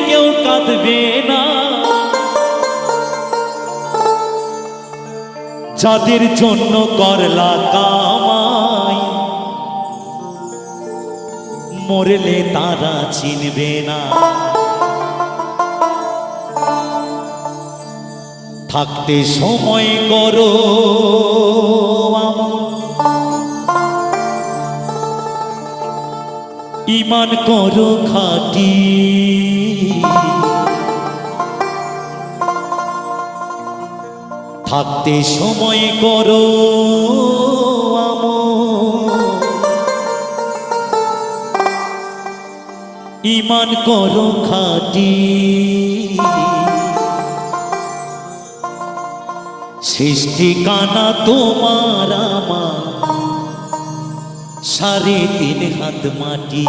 কেউ কাঁদবে না, যাদের জন্য করলা কামাই মরলে তারা চিনবে না। থাকতে সময় করো আমল, ঈমান করো খাঁটি, থাকতে সময় করো আমল, ঈমান করো খাঁটি। সৃষ্টি কানা তোমার আমার 3.5 হাত মাটি।